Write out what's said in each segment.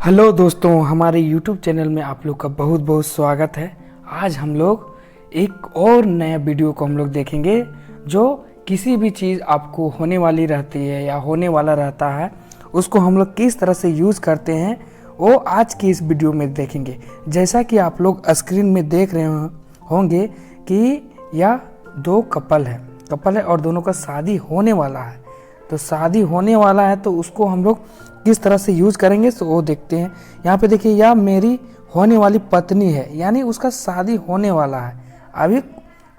Hello दोस्तों, हमारे YouTube channel में आप लोग का बहुत बहुत स्वागत है। आज हम लोग एक और नया वीडियो को हम लोग देखेंगे जो किसी भी चीज़ आपको होने वाली रहती है या होने वाला रहता है, उसको हम लोग किस तरह से यूज़ करते हैं वो आज की इस वीडियो में देखेंगे। जैसा कि आप लोग स्क्रीन में देख रहे होंगे कि यह दो कपल है और दोनों का शादी होने वाला है। तो शादी होने वाला है तो उसको हम लोग किस तरह से यूज़ करेंगे तो वो देखते हैं। यहाँ पे देखिए, यह मेरी होने वाली पत्नी है, यानी उसका शादी होने वाला है,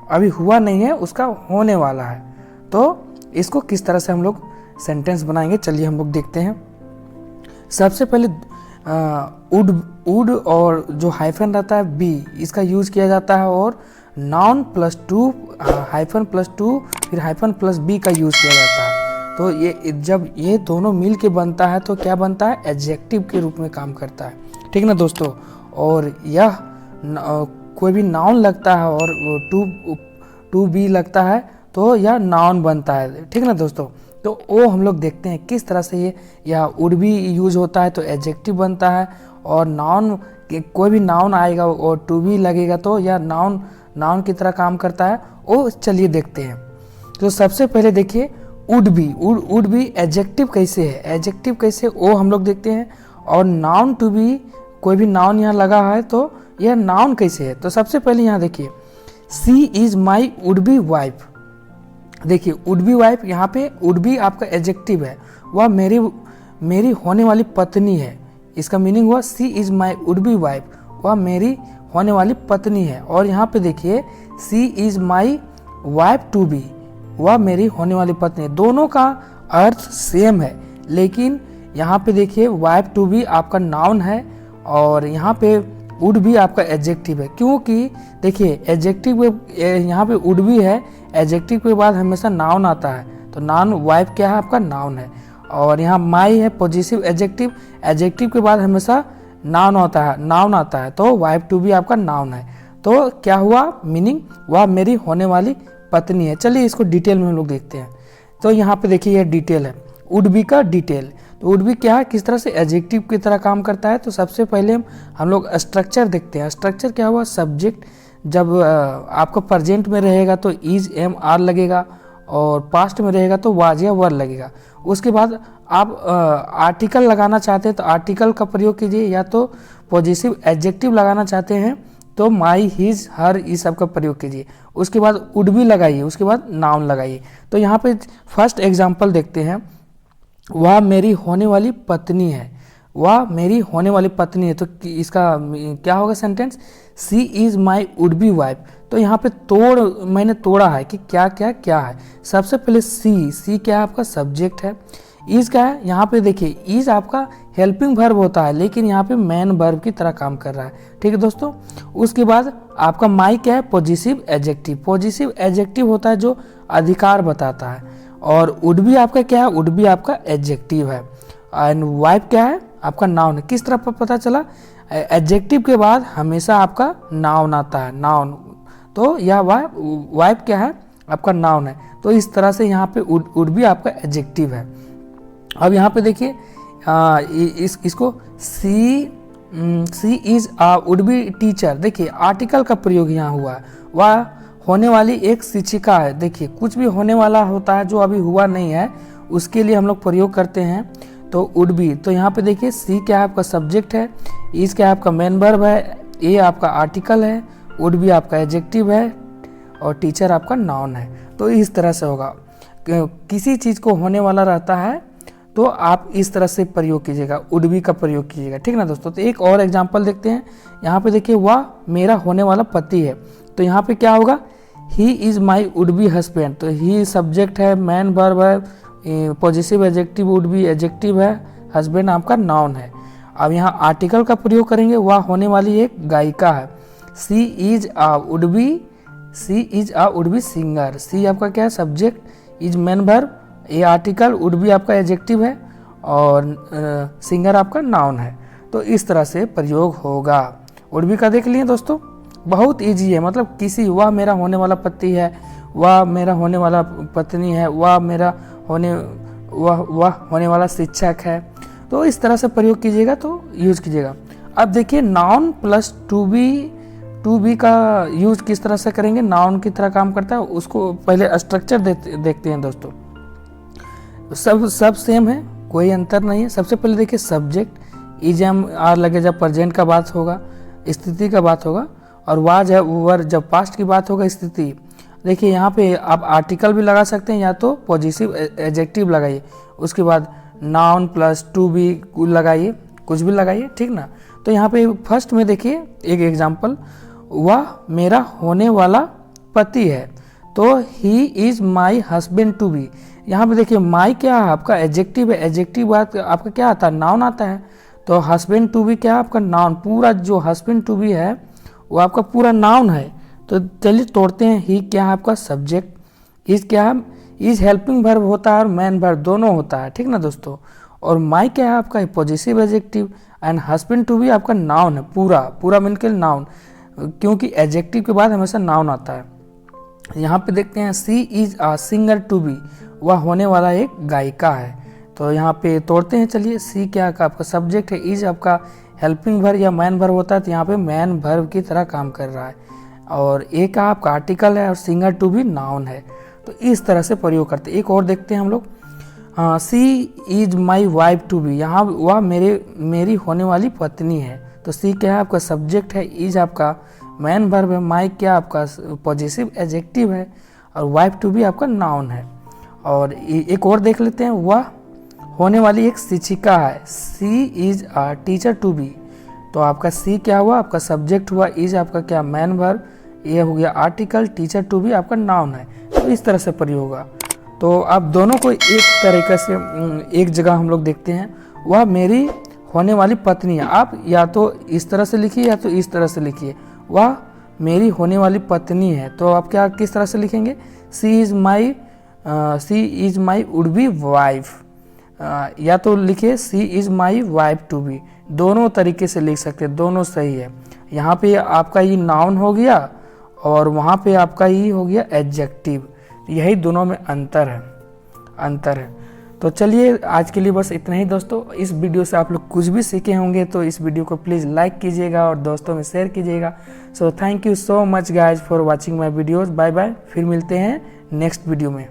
अभी हुआ नहीं है, उसका होने वाला है। तो इसको किस तरह से हम लोग सेंटेंस बनाएंगे, चलिए हम लोग देखते हैं। सबसे पहले उड और जो हाइफन रहता है बी, इसका यूज़ किया जाता है, और noun plus two hyphen plus two फिर हाइफन प्लस बी का यूज़ किया जाता है। तो ये जब ये दोनों मिल के बनता है तो क्या बनता है, एडजेक्टिव के रूप में काम करता है, ठीक ना दोस्तों। और यह कोई भी नाउन लगता है और टू बी लगता है तो यह नाउन बनता है, ठीक ना दोस्तों। तो वो हम लोग देखते हैं किस तरह से यह वुड भी यूज होता है तो एडजेक्टिव बनता है, और नाउन कोई भी नाउन आएगा और टू बी लगेगा तो यह नाउन की तरह काम करता है। वो चलिए देखते हैं। तो सबसे पहले देखिए, वुड बी एडजेक्टिव कैसे है, एडजेक्टिव कैसे वो हम लोग देखते हैं। और नाउन टू बी, कोई भी नाउन यहाँ लगा है तो यह नाउन कैसे है। तो सबसे पहले यहाँ देखिए, she is my would be wife. देखिए वुड बी वाइफ, यहाँ पे वुड बी आपका एडजेक्टिव है, वह मेरी होने वाली पत्नी है। इसका मीनिंग हुआ she is my would be wife, वह मेरी होने वाली पत्नी है। और यहाँ पे देखिए, she is my wife to be, वह मेरी होने वाली पत्नी। दोनों का अर्थ सेम है, लेकिन यहाँ पे देखिए वाइफ टू बी आपका नाउन है और यहाँ पे वुड बी आपका एडजेक्टिव है। क्योंकि देखिए एडजेक्टिव यहाँ पे वुड बी है, एडजेक्टिव के बाद हमेशा नाउन आता है, तो नाउन वाइफ क्या है, आपका नाउन है। और यहाँ माई है पॉजिटिव एडजेक्टिव, एडजेक्टिव के बाद हमेशा नाउन आता है, तो वाइफ टू बी आपका नाउन है। तो क्या हुआ मीनिंग, वह मेरी होने वाली पत्नी है। चलिए इसको डिटेल में हम लोग देखते हैं। तो यहाँ पे देखिए, यह डिटेल है वुड बी का डिटेल। तो वुड बी क्या है, किस तरह से एडजेक्टिव की तरह काम करता है। तो सबसे पहले हम लोग स्ट्रक्चर देखते हैं। स्ट्रक्चर क्या हुआ, सब्जेक्ट जब आपका प्रेजेंट में रहेगा तो इज एम आर लगेगा, और पास्ट में रहेगा तो वाज या वर लगेगा। उसके बाद आप आर्टिकल लगाना चाहते हैं तो आर्टिकल का प्रयोग कीजिए, या तो पॉजिटिव एडजेक्टिव लगाना चाहते हैं तो माई, हिज, हर, इस सब का प्रयोग कीजिए। उसके बाद वुड बी लगाइए, उसके बाद नाउन लगाइए। तो यहाँ पे फर्स्ट एग्जांपल देखते हैं, वह मेरी होने वाली पत्नी है, वह मेरी होने वाली पत्नी है। तो इसका क्या होगा sentence, she is my would be wife. तो यहाँ पे मैंने तोड़ा है कि क्या क्या क्या है। सबसे पहले सी क्या है, आपका सब्जेक्ट है। इज क्या है, यहाँ पे देखिए इज आपका हेल्पिंग वर्ब होता है, लेकिन यहाँ पे मेन वर्ब की तरह काम कर रहा है, ठीक है दोस्तों। उसके बाद आपका माई क्या है, पॉजिटिव एडजेक्टिव। पॉजिटिव एडजेक्टिव होता है जो अधिकार बताता है। और वुड बी आपका क्या है, वुड बी आपका एडजेक्टिव है। एंड वाइफ क्या है, आपका नाउन है। किस तरह पता चला, एडजेक्टिव के बाद हमेशा आपका नाउन आता है, नाउन। तो यह वाइफ क्या है, आपका नाउन है। तो इस तरह से यहाँ पे वुड बी आपका एडजेक्टिव है। अब यहाँ पे देखिए इसको सी इज वुड बी टीचर। देखिए आर्टिकल का प्रयोग यहाँ हुआ है, वह होने वाली एक शिक्षिका है। देखिए कुछ भी होने वाला होता है जो अभी हुआ नहीं है, उसके लिए हम लोग प्रयोग करते हैं तो वुड बी। तो यहाँ पे देखिए, सी क्या है, आपका सब्जेक्ट है, इज क्या है, आपका मेन वर्ब है, ए आपका आर्टिकल है, वुड बी आपका एडजेक्टिव है, और टीचर आपका नाउन है। तो इस तरह से होगा, किसी चीज़ को होने वाला रहता है तो आप इस तरह से प्रयोग कीजिएगा, वुड बी का प्रयोग कीजिएगा, ठीक ना दोस्तों। तो एक और एग्जांपल देखते हैं। यहाँ पे देखिए, वह मेरा होने वाला पति है। तो यहाँ पे क्या होगा, he is my would be husband. तो ही सब्जेक्ट है, मैन वर्ब है, positive adjective would be adjective है, हस्बैंड आपका नाउन है। अब यहाँ आर्टिकल का प्रयोग करेंगे, वह होने वाली एक गायिका है। She is would be singer. सी आपका क्या है, सब्जेक्ट, इज मेन वर्ब, ये आर्टिकल, वुड बी आपका एडजेक्टिव है, और सिंगर आपका नाउन है। तो इस तरह से प्रयोग होगा। वुड बी का देख लिए दोस्तों, बहुत इजी है। मतलब वह मेरा होने वाला पति है, वह मेरा होने वाला पत्नी है, वह होने वाला शिक्षक है। तो तो इस तरह से प्रयोग कीजिएगा तो यूज कीजिएगा। अब देखिए नाउन प्लस टू बी का यूज किस तरह से करेंगे, नाउन की तरह काम करता है। उसको पहले स्ट्रक्चर देखते हैं दोस्तों। सब सेम है, कोई अंतर नहीं है। सबसे पहले देखिए सब्जेक्ट इज एम आर लगे जब प्रेजेंट का बात होगा, स्थिति का बात होगा, और वाज है वर जब पास्ट की बात होगा, स्थिति। देखिए यहाँ पे आप आर्टिकल भी लगा सकते हैं या तो पॉजिटिव एडजेक्टिव लगाइए। उसके बाद नाउन प्लस टू बी लगाइए, कुछ भी लगाइए, ठीक ना। तो यहाँ पे फर्स्ट में देखिए एक एग्जाम्पल, वह मेरा होने वाला पति है, तो he is my husband to be. यहाँ पे देखिए माई क्या है आपका एडजेक्टिव है, एडजेक्टिव बात आपका क्या आता है, नाउन आता है। तो हस्बैंड टू बी क्या है आपका नाउन, पूरा जो हस्बैंड टू बी है वो आपका पूरा नाउन है। तो चलिए तोड़ते हैं, ही क्या है आपका सब्जेक्ट, इज क्या है, इज हेल्पिंग वर्ब होता है और मैन वर्ब दोनों होता है, ठीक ना दोस्तों। और माई क्या है आपका positive adjective, and husband to be आपका नाउन है, पूरा मिलकर नाउन, क्योंकि एडजेक्टिव के बाद हमेशा नाउन आता है। यहाँ पे देखते हैं she is a singer to be, वह होने वाला एक गायिका है। तो यहाँ पे तोड़ते हैं, चलिए सी क्या का आपका सब्जेक्ट है, इज आपका हेल्पिंग वर्ब या मैन वर्ब होता है, तो यहाँ पे मैन वर्ब की तरह काम कर रहा है। और ए का आपका आर्टिकल है और सिंगर टू बी नाउन है। तो इस तरह से प्रयोग करते हैं। एक और देखते हैं हम लोग, she is my wife to be, यहाँ वह मेरी होने वाली पत्नी है। तो सी क्या है आपका सब्जेक्ट है, इज आपका मैन वर्ब है, माई क्या आपका पॉजिटिव एडजेक्टिव है, और वाइफ टू बी आपका नाउन है। और एक और देख लेते हैं, वह होने वाली एक शिक्षिका है, she is a teacher to be. तो आपका सी क्या हुआ आपका सब्जेक्ट हुआ, इज आपका क्या मैन वर्ब, ये हो गया आर्टिकल, टीचर टू बी आपका नाउन है। तो इस तरह से प्रयोग होगा। तो अब दोनों को एक तरीके से एक जगह हम लोग देखते हैं, वह मेरी होने वाली पत्नी है। आप या तो इस तरह से लिखिए या तो इस तरह से लिखिए, वह मेरी होने वाली पत्नी है। तो आप क्या किस तरह से लिखेंगे, she is my would be wife, या तो लिखिए she is my wife to be. दोनों तरीके से लिख सकते हैं, दोनों सही है। यहाँ पे आपका ये नाउन हो गया और वहाँ पे आपका ये हो गया एडजेक्टिव। यही दोनों में अंतर है। तो चलिए आज के लिए बस इतना ही दोस्तों। इस वीडियो से आप लोग कुछ भी सीखे होंगे तो इस वीडियो को प्लीज़ लाइक कीजिएगा और दोस्तों में शेयर कीजिएगा। So thank you so much guys for watching my videos. Bye bye, फिर मिलते हैं नेक्स्ट वीडियो में।